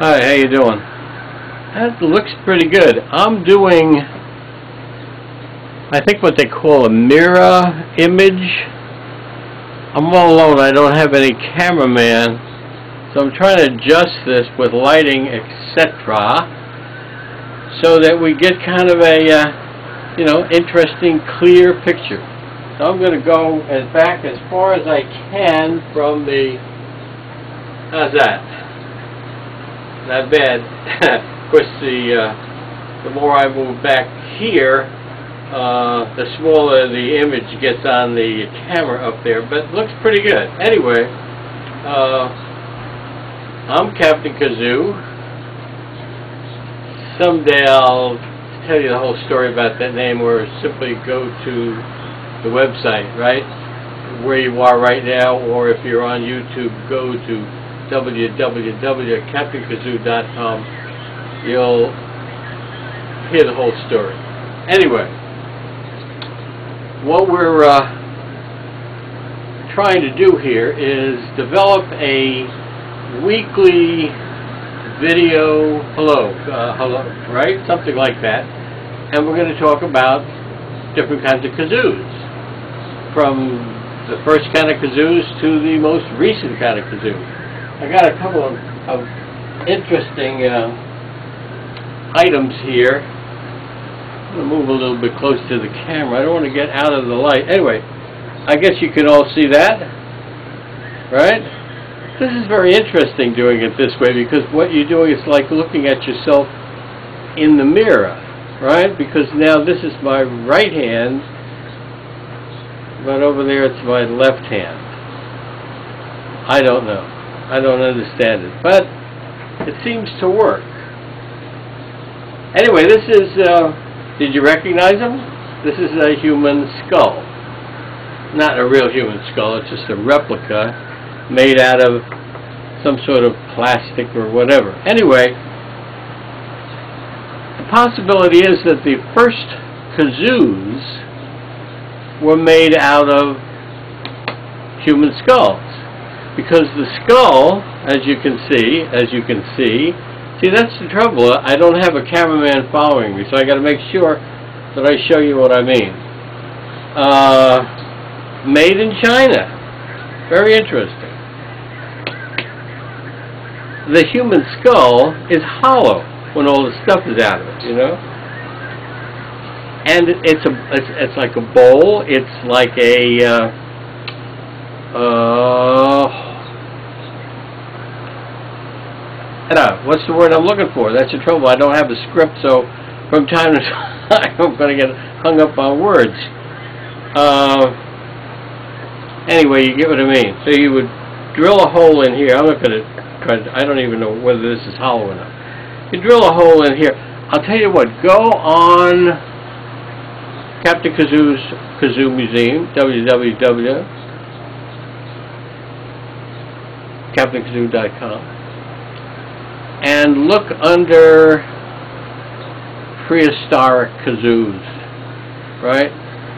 Hi, how you doing? That looks pretty good. I'm doing, I think what they call a mirror image. I'm all alone. I don't have any cameraman, so I'm trying to adjust this with lighting, etc., so that we get kind of a, interesting, clear picture. So I'm going to go back as far as I can from the. How's that? Not bad. Of course, the more I move back here, the smaller the image gets on the camera up there, but it looks pretty good. Anyway, I'm Captain Kazoo. Someday I'll tell you the whole story about that name, or simply go to the website, right, where you are right now, or if you're on YouTube, go to www.captainkazoo.com. You'll hear the whole story. Anyway, what we're trying to do here is develop a weekly video, hello, right? Something like that. And we're going to talk about different kinds of kazoos, from the first kind of kazoos to the most recent kind of kazoo. I got a couple of interesting items here. I'm going to move a little bit close to the camera. I don't want to get out of the light. Anyway, I guess you can all see that, right? This is very interesting doing it this way, because what you're doing is like looking at yourself in the mirror, right? Because now this is my right hand, but over there it's my left hand. I don't know. I don't understand it, but it seems to work. Anyway, this is, did you recognize him? This is a human skull. Not a real human skull, it's just a replica made out of some sort of plastic or whatever. Anyway, the possibility is that the first kazoos were made out of human skulls. Because the skull, as you can see, that's the trouble. I don't have a cameraman following me, so I got to make sure that I show you what I mean. Made in China. Very interesting. The human skull is hollow when all the stuff is out of it, you know. And it's like a bowl. It's like a what's the word I'm looking for? That's the trouble. I don't have a script, so from time to time I'm going to get hung up on words. Anyway, you get what I mean. So you would drill a hole in here. I'm not going to try to, I don't even know whether this is hollow or not. You drill a hole in here. I'll tell you what, go on Captain Kazoo's Kazoo Museum, www.captainkazoo.com, and look under prehistoric kazoos, right?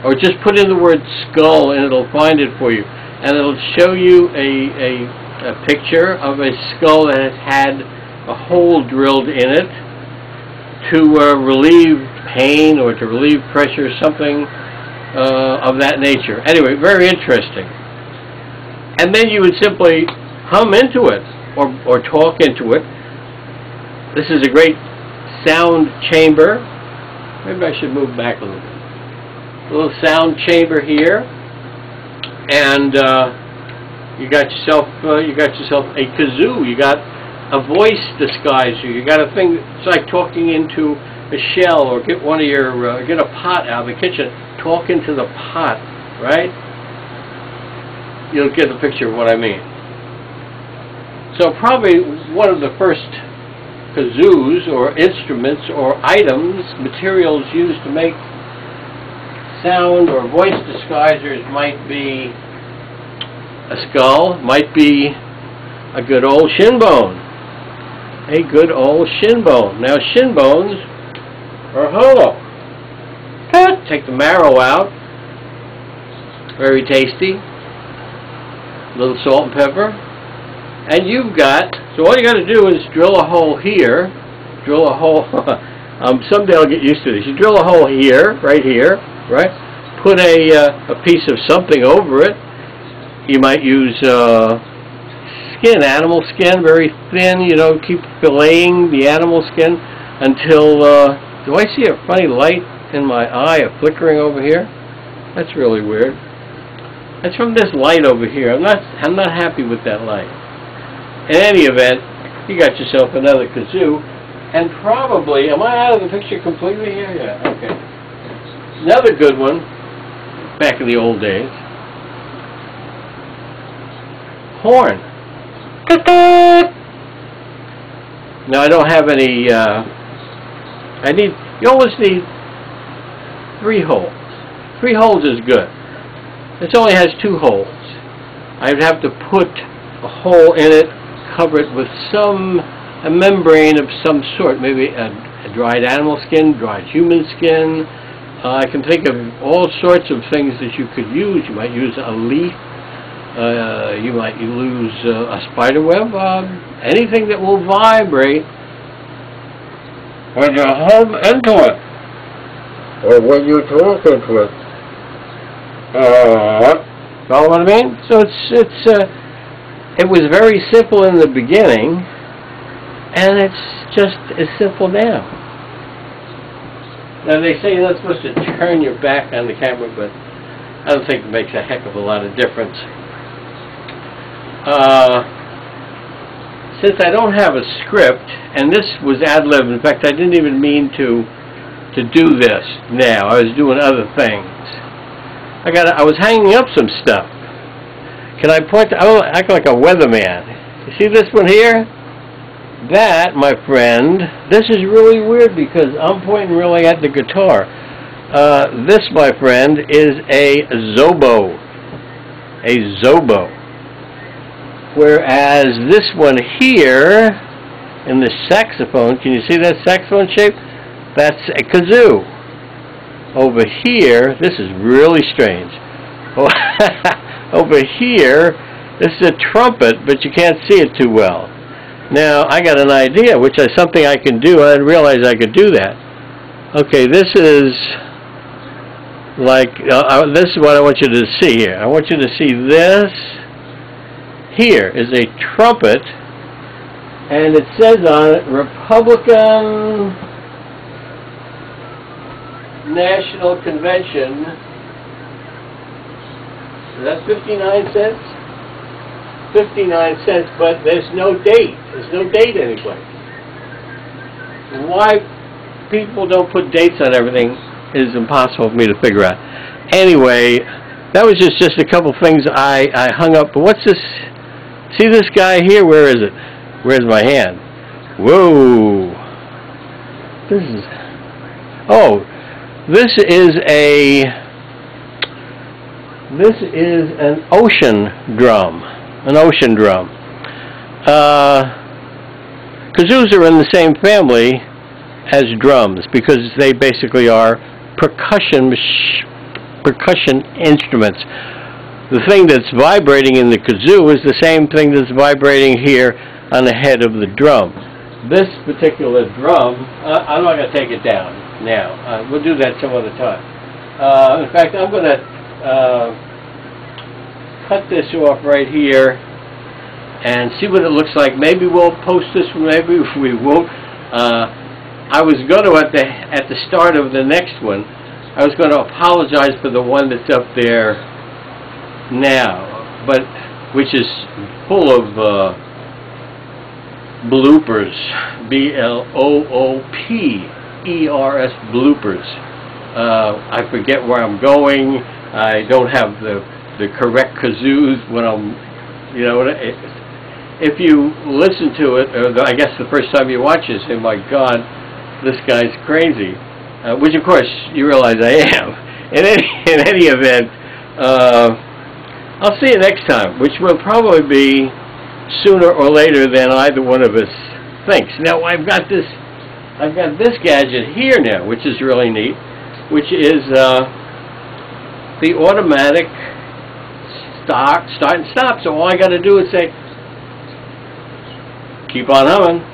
Or just put in the word skull and it'll find it for you. And it'll show you a picture of a skull that has had a hole drilled in it to relieve pain or to relieve pressure, something of that nature. Anyway, very interesting. And then you would simply hum into it or talk into it. This is a great sound chamber. Maybe I should move back a little bit. A little sound chamber here, and you got yourself a kazoo. You got a voice disguiser. You got a thing. It's like talking into a shell, or get one of your get a pot out of the kitchen. Talk into the pot, right? You'll get the picture of what I mean. So probably one of the first kazoos or instruments or items, materials used to make sound or voice disguisers might be a skull, might be a good old shin bone. A good old shin bone. Now shin bones are hollow. Take the marrow out. Very tasty. A little salt and pepper. And you've got So all you got to do is drill a hole here, drill a hole, someday I'll get used to this. You drill a hole here, right? Put a piece of something over it. You might use skin, animal skin, very thin, you know, keep filleting the animal skin until, do I see a funny light in my eye, a flickering over here? That's really weird. That's from this light over here. I'm not happy with that light. In any event, you got yourself another kazoo, and probably, am I out of the picture completely here? Yeah, okay. Another good one, back in the old days. Horn. Now I don't have any, you always need 3 holes. 3 holes is good. This only has 2 holes. I'd have to put a hole in it, cover it with a membrane of some sort, maybe a dried animal skin, dried human skin. I can think of all sorts of things that you could use. You might use a leaf. You might use a spider web. Anything that will vibrate when you hum into it, or when you talk into it. Know what I mean? So it was very simple in the beginning, and it's just as simple now. Now they say you're not supposed to turn your back on the camera, but I don't think it makes a heck of a lot of difference. Since I don't have a script, and this was ad-lib, in fact I didn't even mean to do this now. I was doing other things. I was hanging up some stuff. Can I point to, I will act like a weatherman. You see this one here? That, my friend, this is really weird because I'm pointing really at the guitar. This, my friend, is a Zobo. A Zobo. Whereas this one here, in the saxophone, can you see that saxophone shape? That's a kazoo. Over here, this is really strange. Over here, this is a trumpet, but you can't see it too well. Now, I got an idea, which is something I can do. I didn't realize I could do that. Okay, this is like, this is what I want you to see here. I want you to see this. Here is a trumpet, and it says on it, Republican National Convention. Is that 59 cents? 59 cents, but there's no date. There's no date anyplace. Why people don't put dates on everything is impossible for me to figure out. Anyway, that was just a couple things I hung up. But what's this? See this guy here? Where is it? Where's my hand? Whoa. This is... Oh, this is an ocean drum. An ocean drum. Kazoos are in the same family as drums because they basically are percussion instruments. The thing that's vibrating in the kazoo is the same thing that's vibrating here on the head of the drum. This particular drum, I'm not going to take it down now. We'll do that some other time. In fact, I'm going to cut this off right here and see what it looks like. Maybe we'll post this, maybe we won't. I was going to, at the start of the next one, I was going to apologize for the one that's up there now, but which is full of bloopers, B-L-O-O-P-E-R-S, bloopers. I forget where I'm going. I don't have the correct kazoos when I'm, you know, if you listen to it, or I guess the first time you watch it, say, my God, this guy's crazy. Which, of course, you realize I am. In any event, I'll see you next time, which will probably be sooner or later than either one of us thinks. Now, I've got this gadget here now, which is really neat, which is the automatic start and stop. So all I got to do is say, Keep on humming.